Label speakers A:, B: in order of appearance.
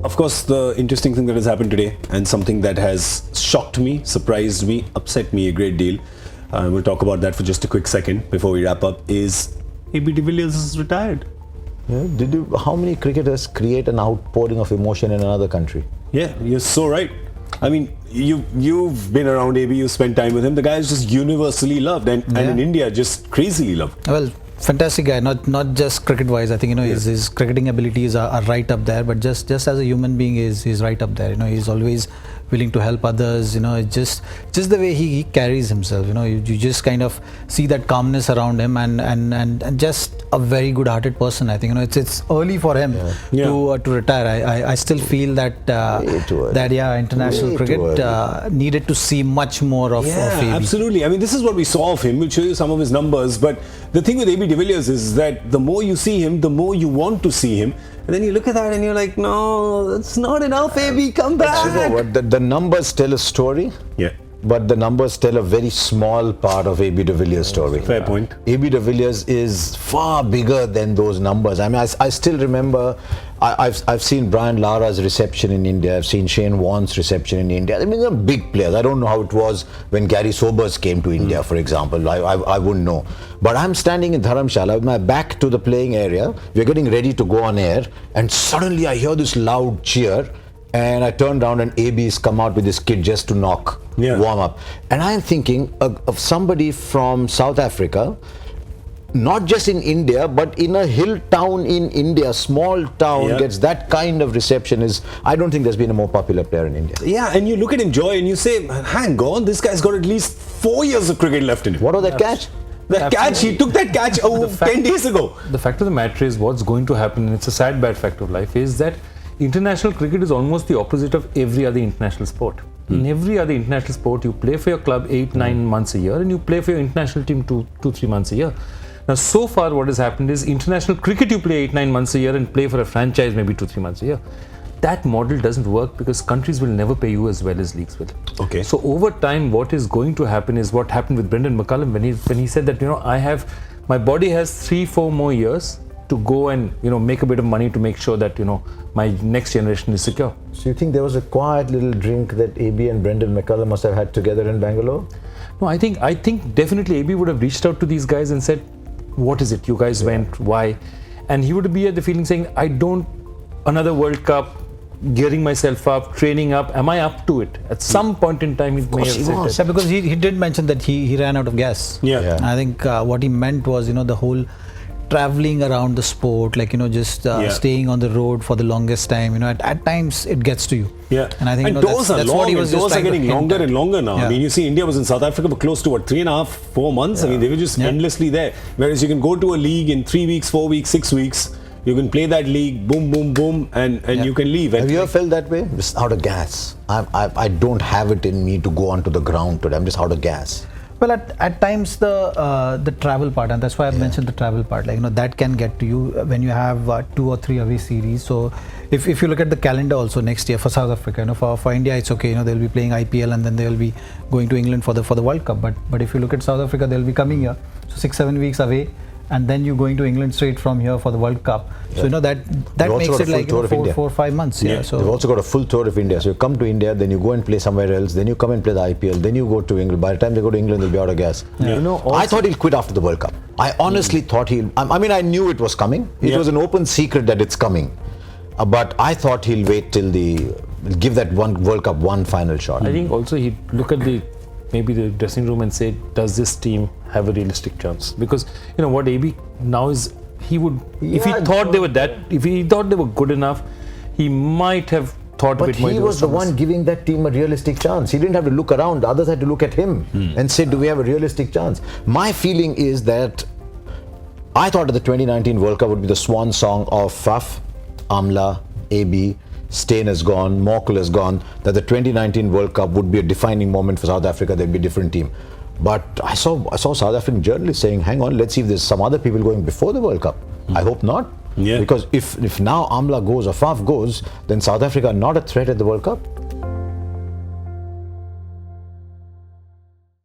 A: of course, the interesting thing that has happened today, and something that has shocked me, surprised me, upset me a great deal, we'll talk about that for just a quick second before we wrap up, is AB de Villiers is retired.
B: Yeah, how many cricketers create an outpouring of emotion in another country?
A: Yeah, you're so right. I mean, you've been around AB, you spent time with him. The guy is just universally loved, and in India, just crazily loved.
C: Well, fantastic guy. Not just cricket-wise. I think his cricketing abilities are right up there. But just as a human being, he's right up there. He's always willing to help others. Just the way he carries himself. You just kind of see that calmness around him, and just a very good-hearted person. I think it's early for him to retire. I still feel that international cricket needed to see much more of AB.
A: Absolutely. I mean, this is what we saw of him. We'll show you some of his numbers. But the thing with AB de Villiers is that the more you see him, the more you want to see him. And then you look at that and you're like, no, that's not enough, AB, come back.
B: You know what? The numbers tell a story.
A: Yeah.
B: But the numbers tell a very small part of AB de Villiers' story.
A: Fair point.
B: AB de Villiers is far bigger than those numbers. I mean, I still remember, I've seen Brian Lara's reception in India. I've seen Shane Warne's reception in India. I mean, they're big players. I don't know how it was when Gary Sobers came to India, for example. I wouldn't know. But I'm standing in Dharamshala with my back to the playing area. We're getting ready to go on air. And suddenly I hear this loud cheer. And I turned around and AB's come out with this kid just to warm up. And I'm thinking of somebody from South Africa, not just in India, but in a hill town in India, small town, gets that kind of reception. I don't think there's been a more popular player in India.
A: Yeah, and you look at him, Joy, and you say, hang on, this guy's got at least 4 years of cricket left in him.
B: What was that catch?
A: That catch, he took that catch 10 days ago.
D: The fact of the matter is, what's going to happen, and it's a sad, bad fact of life, is that international cricket is almost the opposite of every other international sport. In every other international sport, you play for your club 8-9 months a year, and you play for your international team 2-3 months a year. Now, so far what has happened is international cricket you play 8-9 months a year and play for a franchise maybe 2-3 months a year. That model doesn't work because countries will never pay you as well as leagues will.
A: Okay.
D: So over time, what is going to happen is what happened with Brendan McCullum when he said that my body has 3-4 more years to go and make a bit of money to make sure that my next generation is secure.
B: So you think there was a quiet little drink that AB and Brendan McCullum must have had together in Bangalore?
D: No, I think definitely AB would have reached out to these guys and said, what is it you guys went, why? And he would be at the feeling saying, another World Cup, gearing myself up, training up, am I up to it? At some point in time, he may have said that.
C: Yeah, because he did mention that he ran out of gas.
A: Yeah.
C: I think what he meant was, the whole traveling around the sport, staying on the road for the longest time, at times it gets to you.
A: Yeah.
C: And I think
A: doors
C: that's what he was just
A: are getting longer and longer now.
C: Yeah.
A: I mean, you see India was in South Africa for close to 3.5-4 months. I mean, they were just endlessly there. Whereas you can go to a league in 3 weeks, 4 weeks, 6 weeks. You can play that league, boom, boom, boom, and you can leave.
B: Have you ever felt that way? Just out of gas. I don't have it in me to go onto the ground today. I'm just out of gas.
C: Well, at times the travel part, and that's why I mentioned the travel part. That can get to you when you have 2 or 3 away series. So if you look at the calendar also next year for South Africa, for India it's okay. They'll be playing IPL and then they'll be going to England for the World Cup. But if you look at South Africa, they'll be coming here, so 6-7 weeks away. And then you're going to England straight from here for the World Cup. So that makes it like 4 or 5 months. Yeah. So
B: they've also got a full tour of India. So you come to India, then you go and play somewhere else, then you come and play the IPL, then you go to England. By the time they go to England, they'll be out of gas.
A: Yeah.
B: I thought he'll quit after the World Cup. I honestly thought I knew it was coming. It was an open secret that it's coming. But I thought he'll wait till give that one World Cup one final shot.
D: I think also he'd look at maybe the dressing room and say, does this team have a realistic chance? Because what AB now is, if he thought they were good enough, he might have thought
B: but
D: a bit more.
B: He was the one giving that team a realistic chance. He didn't have to look around. The others had to look at him and say, do we have a realistic chance? My feeling is that I thought that the 2019 World Cup would be the swan song of Faf, Amla, AB, Steyn has gone, Morkel has gone, that the 2019 World Cup would be a defining moment for South Africa. There'd be a different team. But I saw South African journalists saying, hang on, let's see if there's some other people going before the World Cup. I hope not.
A: Yeah.
B: Because if now Amla goes or Faf goes, then South Africa are not a threat at the World Cup.